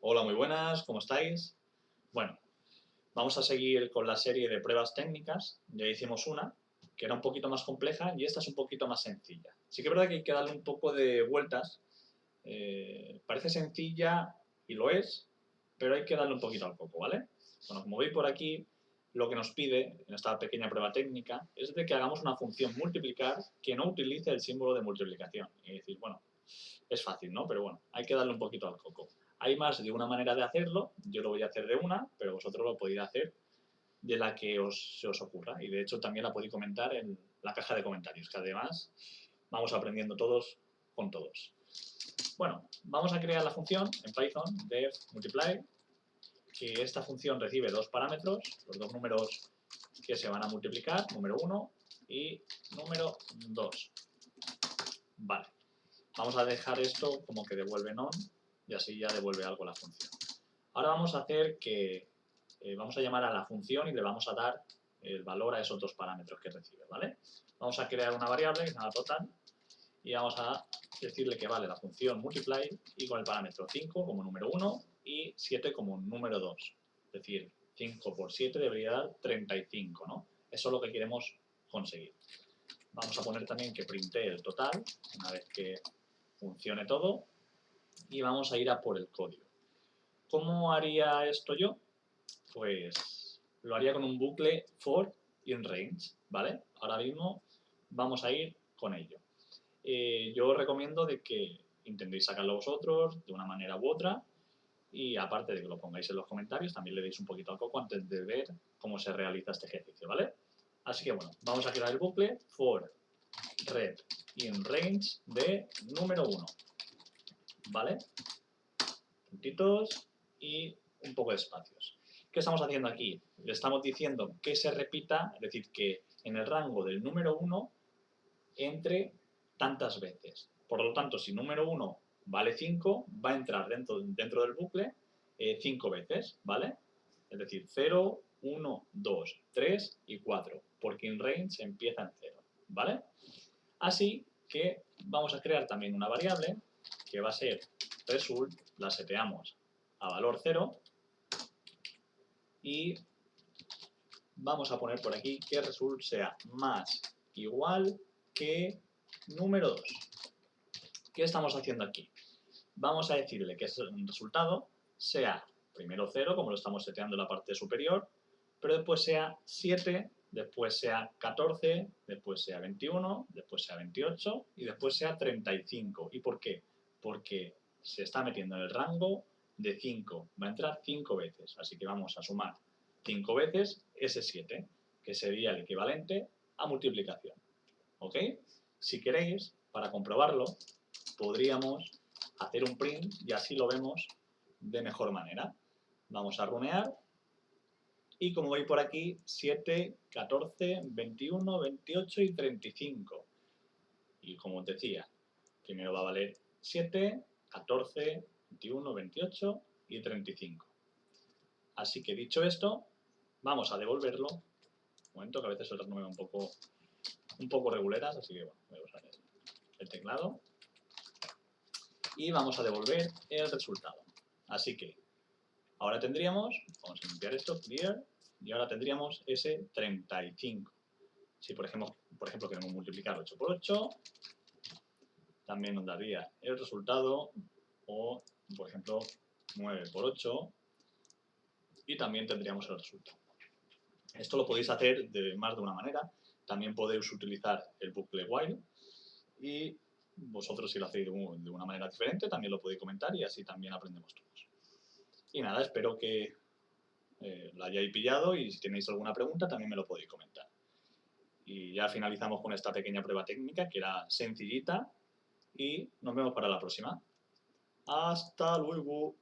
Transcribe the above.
Hola, muy buenas, ¿cómo estáis? Bueno, vamos a seguir con la serie de pruebas técnicas. Ya hicimos una, que era un poquito más compleja, y esta es un poquito más sencilla. Sí que es verdad que hay que darle un poco de vueltas. Parece sencilla, y lo es, pero hay que darle un poquito al coco, ¿vale? Bueno, como veis por aquí, lo que nos pide en esta pequeña prueba técnica es de que hagamos una función multiplicar que no utilice el símbolo de multiplicación. Y decir, bueno, es fácil, ¿no? Pero bueno, hay que darle un poquito al coco. Hay más de una manera de hacerlo, yo lo voy a hacer de una, pero vosotros lo podéis hacer de la que se os ocurra. Y de hecho también la podéis comentar en la caja de comentarios, que además vamos aprendiendo todos con todos. Bueno, vamos a crear la función en Python def multiply, que esta función recibe dos parámetros, los dos números que se van a multiplicar, número 1 y número 2. Vale. Vamos a dejar esto como que devuelve non y así ya devuelve algo la función. Ahora vamos a hacer que, vamos a llamar a la función y le vamos a dar el valor a esos dos parámetros que recibe, ¿vale? Vamos a crear una variable que se llama total y vamos a decirle que vale la función multiply y con el parámetro 5 como número 1 y 7 como número 2. Es decir, 5 por 7 debería dar 35, ¿no? Eso es lo que queremos conseguir. Vamos a poner también que printee el total una vez que funcione todo y vamos a ir a por el código. ¿Cómo haría esto yo? Pues lo haría con un bucle for in range, ¿vale? Ahora mismo vamos a ir con ello. Yo os recomiendo de que intentéis sacarlo vosotros de una manera u otra y aparte de que lo pongáis en los comentarios, también le deis un poquito al coco antes de ver cómo se realiza este ejercicio, ¿vale? Así que bueno, vamos a crear el bucle for red in range de número 1, ¿vale? Puntitos y un poco de espacios. ¿Qué estamos haciendo aquí? Le estamos diciendo que se repita, es decir, que en el rango del número 1 entre tantas veces. Por lo tanto, si número 1 vale 5, va a entrar dentro del bucle 5 veces, ¿vale? Es decir, 0, 1, 2, 3 y 4, porque in range empieza en 0, ¿vale? Así que vamos a crear también una variable que va a ser result, la seteamos a valor 0 y vamos a poner por aquí que result sea más igual que número 2. ¿Qué estamos haciendo aquí? Vamos a decirle que el resultado sea primero 0, como lo estamos seteando en la parte superior, pero después sea 7, después sea 14, después sea 21, después sea 28 y después sea 35. ¿Y por qué? Porque se está metiendo en el rango de 5. Va a entrar 5 veces, así que vamos a sumar 5 veces ese 7, que sería el equivalente a multiplicación. ¿Ok? Si queréis, para comprobarlo, podríamos hacer un print y así lo vemos de mejor manera. Vamos a runear y como veis por aquí, 7, 14, 21, 28 y 35. Y como os decía, primero va a valer 7, 14, 21, 28 y 35. Así que dicho esto, vamos a devolverlo. Un momento que a veces se renueva un poco reguleras, así que bueno, voy a usar el teclado. Y vamos a devolver el resultado. Así que ahora tendríamos, vamos a limpiar esto, clear, y ahora tendríamos ese 35. Si por ejemplo queremos multiplicar 8 por 8, también nos daría el resultado, o por ejemplo 9 por 8, y también tendríamos el resultado. Esto lo podéis hacer de más de una manera, también podéis utilizar el bucle while, y vosotros si lo hacéis de una manera diferente también lo podéis comentar y así también aprendemos todos. Y nada, espero que la hayáis pillado y si tenéis alguna pregunta también me lo podéis comentar. Y ya finalizamos con esta pequeña prueba técnica que era sencillita y nos vemos para la próxima. Hasta luego.